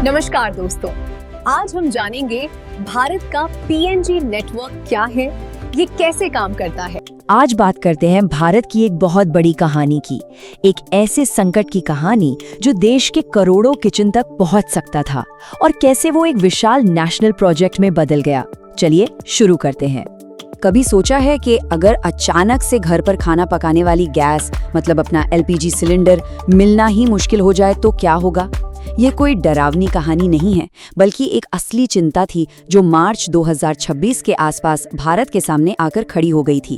नमस्कार दोस्तों, आज हम जानेंगे भारत का पीएनजी नेटवर्क क्या है, ये कैसे काम करता है। आज बात करते हैं भारत की एक बहुत बड़ी कहानी की, एक ऐसे संकट की कहानी जो देश के करोड़ों किचन तक पहुंच सकता था और कैसे वो एक विशाल नेशनल प्रोजेक्ट में बदल गया। चलिए शुरू करते हैं। कभी सोचा है कि अगर अचानक से घर पर खाना पकाने वाली गैस मतलब अपना एलपीजी सिलेंडर मिलना ही मुश्किल हो जाए तो क्या होगा? ये कोई डरावनी कहानी नहीं है, बल्कि एक असली चिंता थी जो मार्च 2026 के आसपास भारत के सामने आकर खड़ी हो गई थी।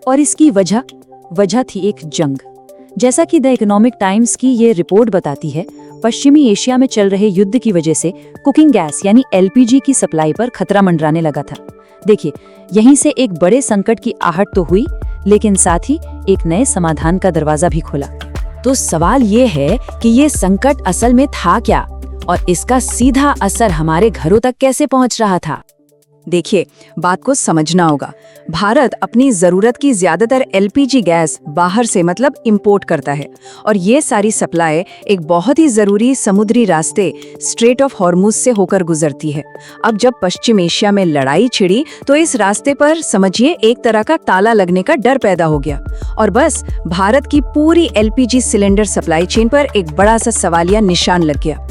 और इसकी वजह थी एक जंग। जैसा कि द इकोनॉमिक टाइम्स की ये रिपोर्ट बताती है, पश्चिमी एशिया में चल रहे युद्ध की वजह से कुकिंग गैस यानी एलपीजी की सप्लाई पर खतरा मंडराने लगा था। देखिए, यहीं से एक बड़े संकट की आहट तो हुई, लेकिन साथ ही एक नए समाधान का दरवाजा भी खुला। तो सवाल ये है कि ये संकट असल में था क्या और इसका सीधा असर हमारे घरों तक कैसे पहुंच रहा था। देखिए, बात को समझना होगा। भारत अपनी जरूरत की ज्यादातर एलपीजी गैस बाहर से मतलब इंपोर्ट करता है और ये सारी सप्लाई एक बहुत ही जरूरी समुद्री रास्ते स्ट्रेट ऑफ हॉर्मुज से होकर गुजरती है। अब जब पश्चिम एशिया में लड़ाई छिड़ी तो इस रास्ते पर समझिए एक तरह का ताला लगने का डर पैदा हो गया और बस भारत की पूरी एलपीजी सिलेंडर सप्लाई चेन पर एक बड़ा सा सवालिया निशान लग गया।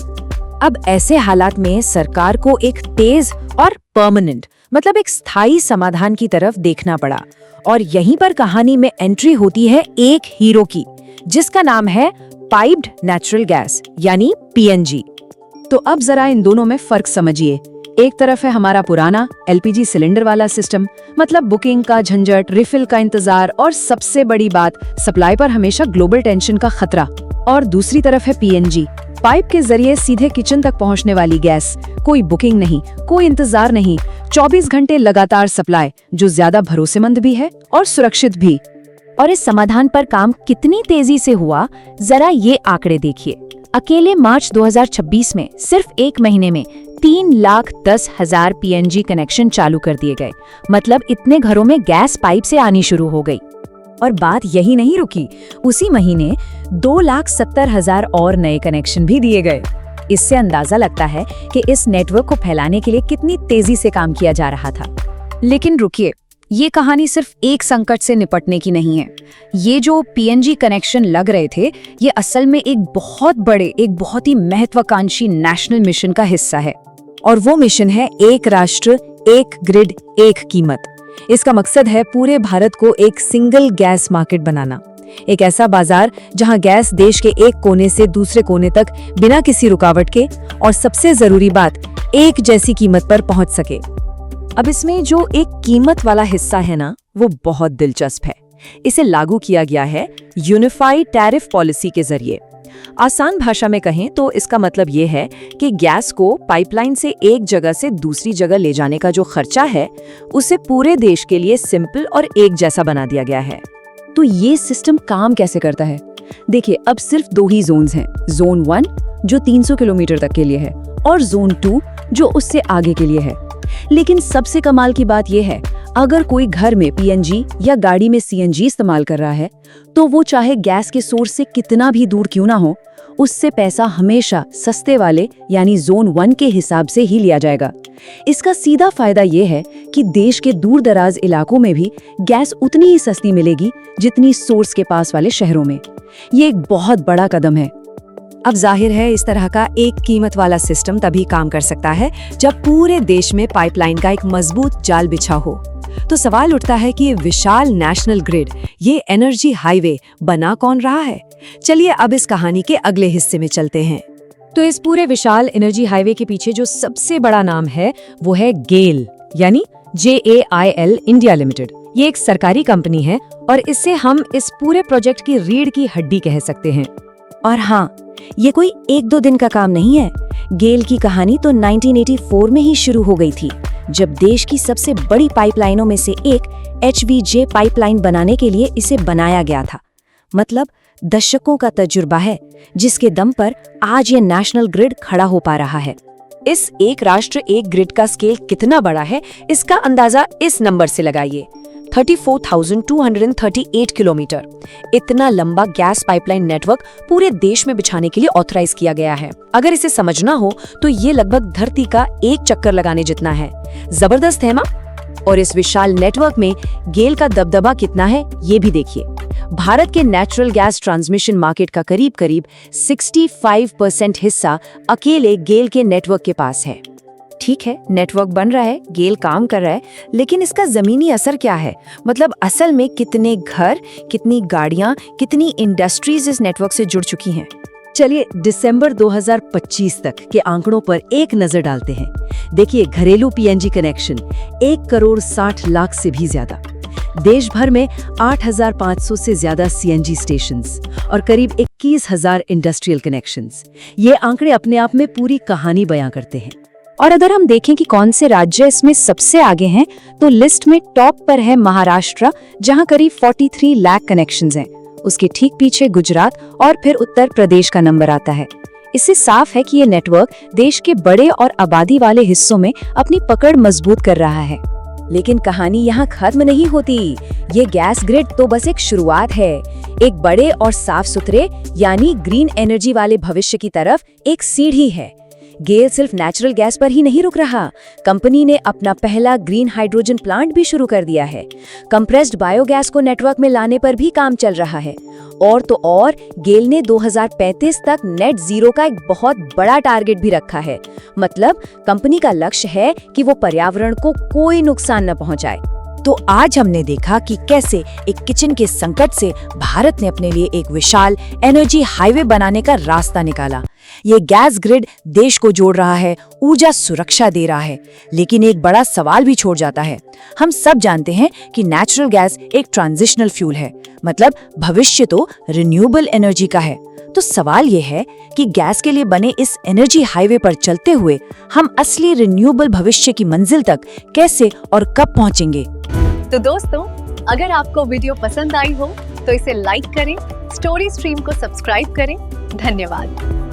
अब ऐसे हालात में सरकार को एक तेज और परमानेंट मतलब एक स्थायी समाधान की तरफ देखना पड़ा और यहीं पर कहानी में एंट्री होती है एक हीरो की, जिसका नाम है पाइप्ड नेचुरल गैस यानी पीएनजी। तो अब जरा इन दोनों में फर्क समझिए। एक तरफ है हमारा पुराना एलपीजी सिलेंडर वाला सिस्टम, मतलब बुकिंग का झंझट, रिफिल का इंतजार और सबसे बड़ी बात सप्लाई पर हमेशा ग्लोबल टेंशन का खतरा। और दूसरी तरफ है पीएनजी, पाइप के जरिए सीधे किचन तक पहुंचने वाली गैस। कोई बुकिंग नहीं, कोई इंतजार नहीं, 24 घंटे लगातार सप्लाई, जो ज्यादा भरोसेमंद भी है और सुरक्षित भी। और इस समाधान पर काम कितनी तेजी से हुआ, जरा ये आंकड़े देखिए। अकेले मार्च 2026 में सिर्फ एक महीने में 3,10,000 पीएनजी कनेक्शन चालू कर दिए गए। मतलब इतने घरों में गैस पाइप से आनी शुरू हो गई। और बात यही नहीं रुकी, उसी महीने 2,70,000 और नए कनेक्शन भी दिए गए। इससे अंदाजा लगता है कि इस नेटवर्क को फैलाने के लिए कितनी तेजी से काम किया जा रहा था। लेकिन रुकिए, ये कहानी सिर्फ एक संकट से निपटने की नहीं है। ये जो पीएनजी कनेक्शन लग रहे थे, ये असल में एक बहुत ही महत्वाकांक्षी नेशनल मिशन का हिस्सा है। और वो मिशन है एक राष्ट्र एक ग्रिड एक कीमत। इसका मकसद है पूरे भारत को एक सिंगल गैस मार्केट बनाना, एक ऐसा बाजार जहां गैस देश के एक कोने से दूसरे कोने तक बिना किसी रुकावट के और सबसे जरूरी बात एक जैसी कीमत पर पहुंच सके। अब इसमें जो एक कीमत वाला हिस्सा है ना, वो बहुत दिलचस्प है। इसे लागू किया गया है यूनिफाइड टैरिफ पॉलिसी के जरिए। आसान भाषा में कहें तो इसका मतलब ये है कि गैस को पाइपलाइन से एक जगह से दूसरी जगह ले जाने का जो खर्चा है, उसे पूरे देश के लिए सिंपल और एक जैसा बना दिया गया है। तो ये सिस्टम काम कैसे करता है? देखिए, अब सिर्फ 2 ही जोन्स हैं। जोन 1 जो 300 किलोमीटर तक के लिए है और जोन 2 जो उससे आगे के लिए है। लेकिन सबसे कमाल की बात यह है, अगर कोई घर में पीएनजी या गाड़ी में सीएनजी इस्तेमाल कर रहा है, तो वो चाहे गैस के सोर्स से कितना भी दूर क्यों ना हो, उससे पैसा हमेशा सस्ते वाले यानी जोन 1 के हिसाब से ही लिया जाएगा। इसका सीधा फायदा ये है कि देश के दूर दराज इलाकों में भी गैस उतनी ही सस्ती मिलेगी जितनी सोर्स के पास वाले शहरों में। ये एक बहुत बड़ा कदम है। अब जाहिर है, इस तरह का एक कीमत वाला सिस्टम तभी काम कर सकता है जब पूरे देश में पाइपलाइन का एक मजबूत जाल बिछा हो। तो सवाल उठता है कि ये विशाल नेशनल ग्रिड, ये एनर्जी हाईवे बना कौन रहा है? चलिए अब इस कहानी के अगले हिस्से में चलते हैं। तो इस पूरे विशाल एनर्जी हाईवे के पीछे जो सबसे बड़ा नाम है वो है गेल यानी JAIL इंडिया लिमिटेड। ये एक सरकारी कंपनी है और इससे हम इस पूरे प्रोजेक्ट की रीढ़ की हड्डी कह सकते हैं। और हाँ, ये कोई 1-2 दिन का काम नहीं है। गेल की कहानी तो 1984 में ही शुरू हो गई थी, जब देश की सबसे बड़ी पाइपलाइनों में से एक HVJ पाइपलाइन बनाने के लिए इसे बनाया गया था। मतलब दशकों का तजुर्बा है, जिसके दम पर आज ये नेशनल ग्रिड खड़ा हो पा रहा है। इस एक राष्ट्र एक ग्रिड का स्केल कितना बड़ा है, इसका अंदाजा इस नंबर से लगाइए। 34,238 किलोमीटर। इतना लंबा गैस पाइपलाइन नेटवर्क पूरे देश में बिछाने के लिए ऑथराइज किया गया है। अगर इसे समझना हो तो ये लगभग धरती का एक चक्कर लगाने जितना है। जबरदस्त है ना? और इस विशाल नेटवर्क में गेल का दबदबा कितना है, ये भी देखिए। भारत के नेचुरल गैस ट्रांसमिशन मार्केट का करीब 65% हिस्सा अकेले गेल के नेटवर्क के पास है। ठीक है, नेटवर्क बन रहा है, गेल काम कर रहा है, लेकिन इसका जमीनी असर क्या है? मतलब असल में कितने घर, कितनी गाड़ियां, कितनी इंडस्ट्रीज इस नेटवर्क से जुड़ चुकी हैं? चलिए दिसंबर 2025 तक के आंकड़ों पर एक नजर डालते हैं। देखिए, घरेलू पीएनजी कनेक्शन 1,60,00,000 से भी ज्यादा। देश भर में 8,500 से ज्यादा सीएनजी स्टेशंस और करीब 21,000 इंडस्ट्रियल कनेक्शंस। ये आंकड़े अपने आप में पूरी कहानी बयां करते हैं। और अगर हम देखें कि कौन से राज्य इसमें सबसे आगे हैं, तो लिस्ट में टॉप पर है महाराष्ट्र, जहां करीब 43 लाख कनेक्शंस हैं। उसके ठीक पीछे गुजरात और फिर उत्तर प्रदेश का नंबर आता है। इससे साफ है कि ये नेटवर्क देश के बड़े और आबादी वाले हिस्सों में अपनी पकड़ मजबूत कर रहा है। लेकिन कहानी यहाँ खत्म नहीं होती। ये गैस ग्रिड तो बस एक शुरुआत है। एक बड़े और साफ सुथरे यानी ग्रीन एनर्जी वाले भविष्य की तरफ एक सीढ़ी है। गेल सिर्फ नेचुरल गैस पर ही नहीं रुक रहा। कंपनी ने अपना पहला ग्रीन हाइड्रोजन प्लांट भी शुरू कर दिया है। कंप्रेस्ड बायोगैस को नेटवर्क में लाने पर भी काम चल रहा है। और तो और गेल ने 2035 तक नेट जीरो का एक बहुत बड़ा टारगेट भी रखा है। मतलब कंपनी का लक्ष्य है कि वो पर्यावरण को कोई नुकसान न पहुंचाए। तो आज हमने देखा कि कैसे एक किचन के संकट से भारत ने अपने लिए एक विशाल एनर्जी हाईवे बनाने का रास्ता निकाला। ये गैस ग्रिड देश को जोड़ रहा है, ऊर्जा सुरक्षा दे रहा है, लेकिन एक बड़ा सवाल भी छोड़ जाता है। हम सब जानते हैं कि नेचुरल गैस एक ट्रांजिशनल फ्यूल है, मतलब भविष्य तो रिन्यूएबल एनर्जी का है। तो सवाल ये है कि गैस के लिए बने इस एनर्जी हाईवे पर चलते हुए हम असली रिन्यूएबल भविष्य की मंजिल तक कैसे और कब पहुंचेंगे? तो दोस्तों, अगर आपको वीडियो पसंद आई हो तो इसे लाइक करें, स्टोरी स्ट्रीम को सब्सक्राइब करें। धन्यवाद।